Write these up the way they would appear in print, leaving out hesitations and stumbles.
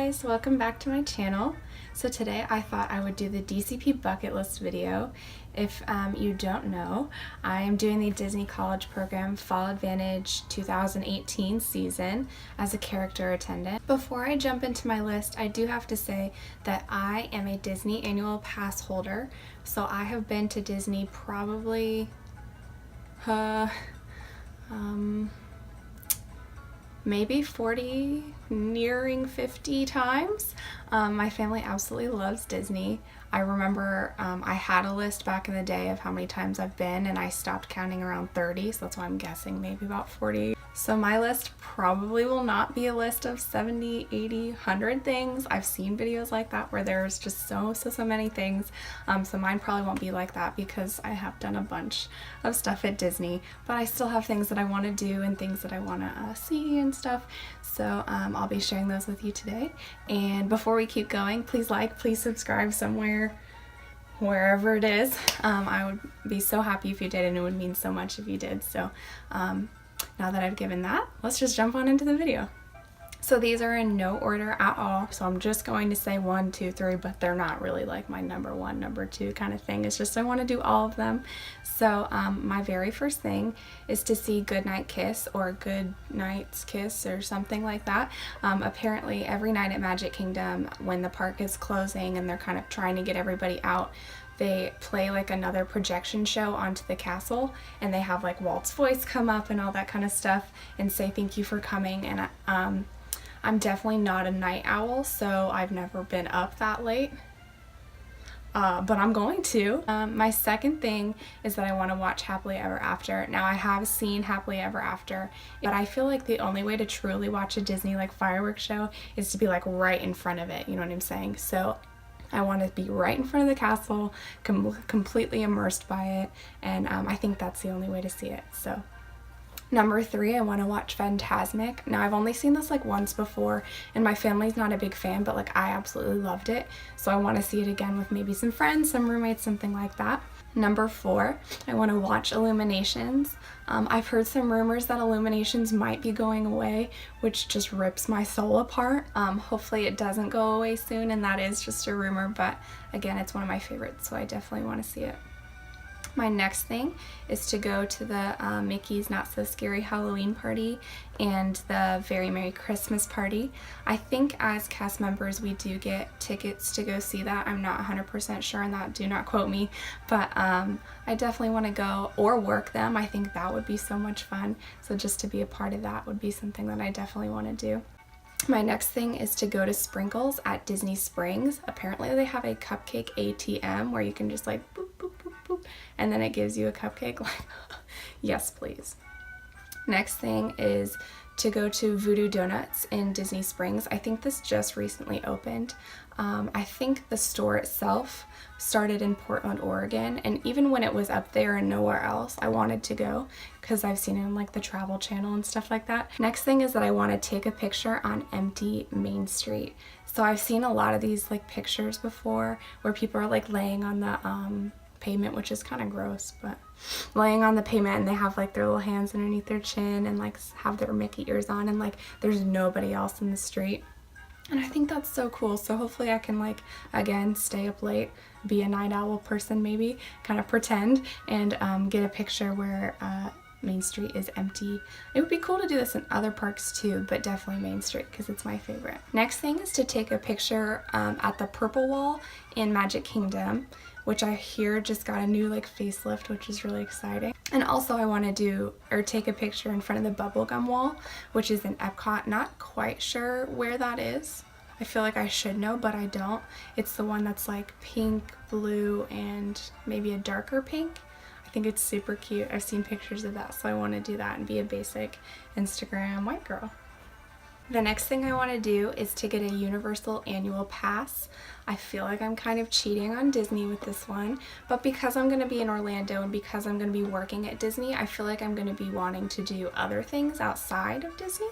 guys, welcome back to my channel. So today I thought I would do the DCP bucket list video. If you don't know, I am doing the Disney College Program Fall Advantage 2018 season as a character attendant. Before I jump into my list, I do have to say that I am a Disney annual pass holder. So I have been to Disney probably maybe 40, nearing 50 times. My family absolutely loves Disney. I remember I had a list back in the day of how many times I've been, and I stopped counting around 30, so that's why I'm guessing maybe about 40. So my list probably will not be a list of 70, 80, 100 things. I've seen videos like that where there's just so many things. So mine probably won't be like that because I have done a bunch of stuff at Disney, but I still have things that I want to do and things that I want to see and stuff. So I'll be sharing those with you today. And before we keep going, please like, please subscribe somewhere, wherever it is. I would be so happy if you did, and it would mean so much if you did. So now that I've given that, let's just jump on into the video. So these are in no order at all. So I'm just going to say 1, 2, 3, but they're not really like my number 1, number 2 kind of thing. It's just I want to do all of them. So my very first thing is to see Goodnight Kiss or Good Night's Kiss or something like that. Apparently every night at Magic Kingdom when the park is closing and they're kind of trying to get everybody out, they play like another projection show onto the castle, and they have like Walt's voice come up and all that kind of stuff and say thank you for coming. And I'm definitely not a night owl, so I've never been up that late, but I'm going to. My second thing is that I want to watch Happily Ever After. Now I have seen Happily Ever After, but I feel like the only way to truly watch a Disney like fireworks show is to be like right in front of it, you know what I'm saying? So I want to be right in front of the castle, completely immersed by it, and I think that's the only way to see it. So number 3, I want to watch Fantasmic. Now I've only seen this like once before, and my family's not a big fan, but like I absolutely loved it. So I want to see it again with maybe some friends, some roommates, something like that. Number 4, I want to watch Illuminations. I've heard some rumors that Illuminations might be going away, which just rips my soul apart. Hopefully it doesn't go away soon, and that is just a rumor, but again, it's one of my favorites, so I definitely want to see it. My next thing is to go to the Mickey's Not So Scary Halloween party and the Very Merry Christmas party. I think as cast members we do get tickets to go see that. I'm not 100% sure on that, do not quote me, but I definitely want to go or work them. I think that would be so much fun, so just to be a part of that would be something that I definitely want to do. My next thing is to go to Sprinkles at Disney Springs. Apparently they have a cupcake ATM where you can just like boop, boop, boop, boop, and then it gives you a cupcake. Like, yes, please. Next thing is to go to Voodoo Donuts in Disney Springs. I think this just recently opened. I think the store itself started in Portland, Oregon, and even when it was up there and nowhere else, I wanted to go because I've seen it on like the Travel Channel and stuff like that. Next thing is that I want to take a picture on empty Main Street. So I've seen a lot of these like pictures before where people are like laying on the pavement, which is kind of gross, but laying on the pavement and they have like their little hands underneath their chin and like have their Mickey ears on, and like there's nobody else in the street. And I think that's so cool. So hopefully I can like, again, stay up late, be a night owl person maybe, kind of pretend, and get a picture where Main Street is empty. It would be cool to do this in other parks too, but definitely Main Street because it's my favorite. Next thing is to take a picture at the Purple Wall in Magic Kingdom, which I hear just got a new like facelift, which is really exciting. And also I want to do or take a picture in front of the Bubblegum Wall, which is in Epcot. Not quite sure where that is. I feel like I should know, but I don't. It's the one that's like pink, blue, and maybe a darker pink. I think it's super cute. I've seen pictures of that, so I want to do that and be a basic Instagram white girl. The next thing I want to do is to get a Universal Annual Pass. I feel like I'm kind of cheating on Disney with this one, but because I'm going to be in Orlando and because I'm going to be working at Disney, I feel like I'm going to be wanting to do other things outside of Disney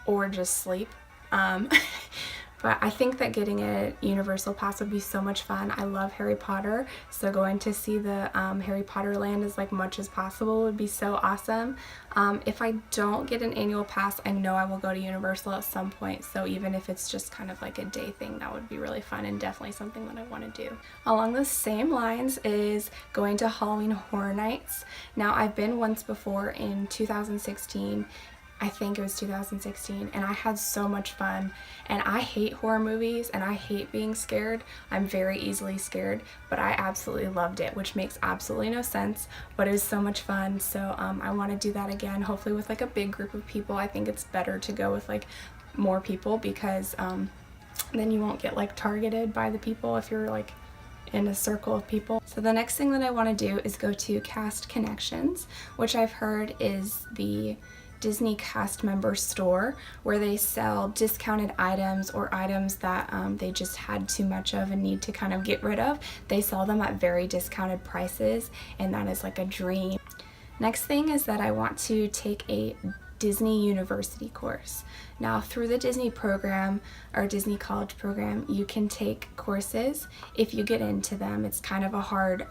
or just sleep. But But I think that getting a Universal Pass would be so much fun. I love Harry Potter, so going to see the Harry Potter land as like much as possible would be so awesome. If I don't get an annual pass, I know I will go to Universal at some point, so even if it's just kind of like a day thing, that would be really fun and definitely something that I want to do. Along the same lines is going to Halloween Horror Nights. Now, I've been once before in 2016. I think it was 2016, and I had so much fun. And I hate horror movies and I hate being scared. I'm very easily scared, but I absolutely loved it, which makes absolutely no sense, but it was so much fun. So I want to do that again, hopefully with like a big group of people. I think it's better to go with like more people because then you won't get like targeted by the people if you're like in a circle of people. So the next thing that I want to do is go to Cast Connections, which I've heard is the Disney cast member store where they sell discounted items or items that they just had too much of and need to kind of get rid of. They sell them at very discounted prices, and that is like a dream. Next thing is that I want to take a Disney University course. Now, through the Disney program or Disney College program, you can take courses if you get into them. It's kind of a hard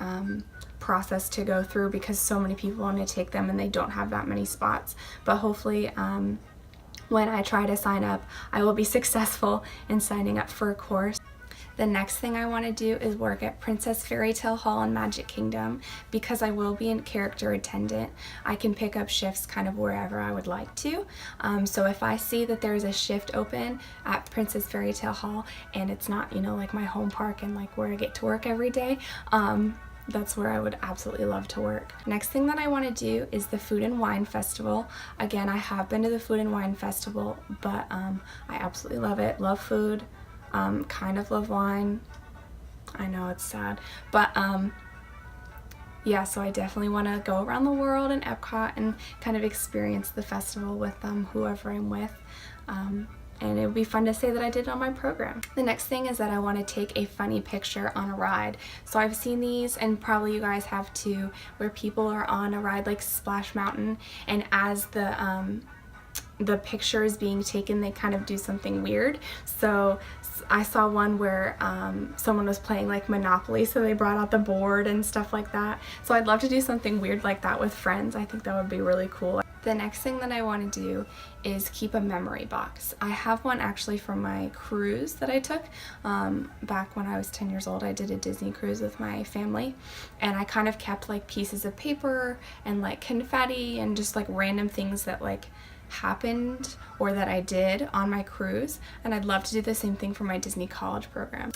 process to go through because so many people want to take them and they don't have that many spots. But hopefully when I try to sign up, I will be successful in signing up for a course. The next thing I want to do is work at Princess Fairy Tale Hall in Magic Kingdom because I will be a character attendant. I can pick up shifts kind of wherever I would like to. So if I see that there's a shift open at Princess Fairy Tale Hall and it's not, you know, like my home park and like where I get to work every day, that's where I would absolutely love to work. Next thing that I want to do is the Food and Wine Festival. Again, I have been to the Food and Wine Festival, but I absolutely love it. Love food, kind of love wine. I know it's sad, but yeah, so I definitely want to go around the world in Epcot and kind of experience the festival with whoever I'm with. And it would be fun to say that I did it on my program. The next thing is that I want to take a funny picture on a ride. So I've seen these, and probably you guys have too, where people are on a ride like Splash Mountain, and as the picture is being taken, they kind of do something weird. So I saw one where someone was playing like Monopoly, so they brought out the board and stuff like that. So I'd love to do something weird like that with friends. I think that would be really cool. The next thing that I want to do is keep a memory box. I have one actually from my cruise that I took back when I was 10 years old. I did a Disney cruise with my family, and I kind of kept like pieces of paper and like confetti and just like random things that like happened or that I did on my cruise, and I'd love to do the same thing for my Disney College program.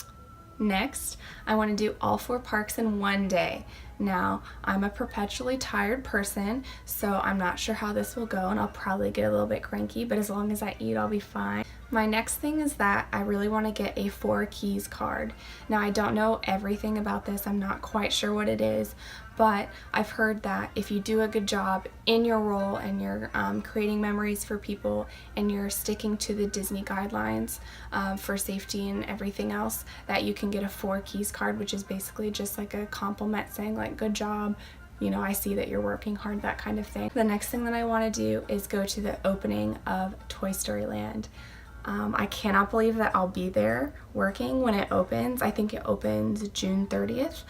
Next, I want to do all 4 parks in one day. Now, I'm a perpetually tired person, so I'm not sure how this will go, and I'll probably get a little bit cranky, but as long as I eat, I'll be fine. My next thing is that I really want to get a 4 keys card. Now, I don't know everything about this. I'm not quite sure what it is, but I've heard that if you do a good job in your role and you're creating memories for people and you're sticking to the Disney guidelines for safety and everything else, that you can get a 4 keys card, which is basically just like a compliment saying like, good job, you know, I see that you're working hard, that kind of thing. The next thing that I want to do is go to the opening of Toy Story Land. I cannot believe that I'll be there working when it opens. I think it opens June 30th.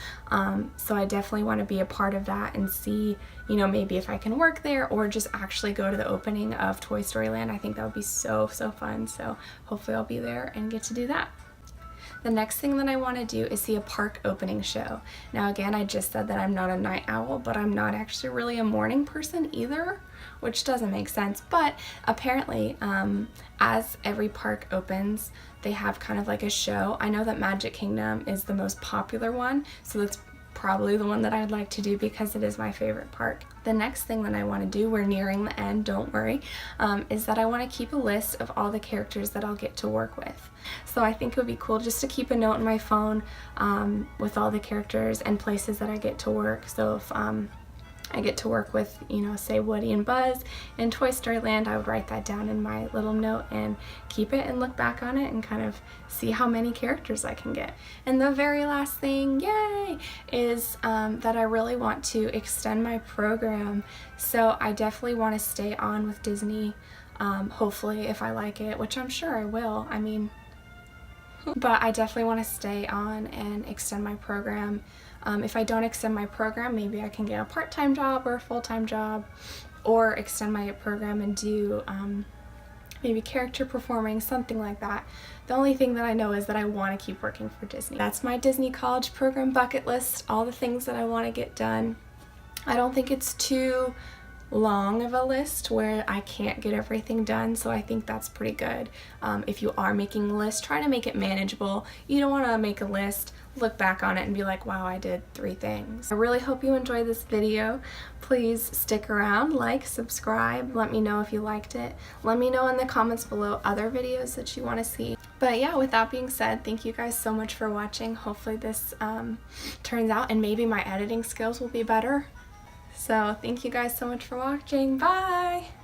So I definitely want to be a part of that and see, you know, maybe if I can work there or just actually go to the opening of Toy Story Land. I think that would be so fun. So hopefully I'll be there and get to do that. The next thing that I want to do is see a park opening show. Now again, I just said that I'm not a night owl, but I'm not actually really a morning person either, which doesn't make sense. But apparently, as every park opens, they have kind of like a show. I know that Magic Kingdom is the most popular one, so that's probably the one that I'd like to do because it is my favorite park. The next thing that I want to do, we're nearing the end, don't worry, is that I want to keep a list of all the characters that I'll get to work with. So I think it would be cool just to keep a note in my phone with all the characters and places that I get to work. So if I get to work with, you know, say Woody and Buzz in Toy Story Land, I would write that down in my little note and keep it and look back on it and kind of see how many characters I can get. And the very last thing, yay, is that I really want to extend my program. So I definitely want to stay on with Disney, hopefully if I like it, which I'm sure I will. I mean, But I definitely want to stay on and extend my program. If I don't extend my program, maybe I can get a part-time job or a full-time job, or extend my program and do maybe character performing, something like that. The only thing that I know is that I want to keep working for Disney. That's my Disney College program bucket list, all the things that I want to get done. I don't think it's too long of a list where I can't get everything done, so I think that's pretty good. If you are making a list, try to make it manageable. You don't want to make a list, look back on it and be like, wow, I did 3 things. I really hope you enjoyed this video. Please stick around, like, subscribe, let me know if you liked it. Let me know in the comments below other videos that you want to see. But yeah, with that being said, thank you guys so much for watching. Hopefully this turns out, and maybe my editing skills will be better. So thank you guys so much for watching. Bye!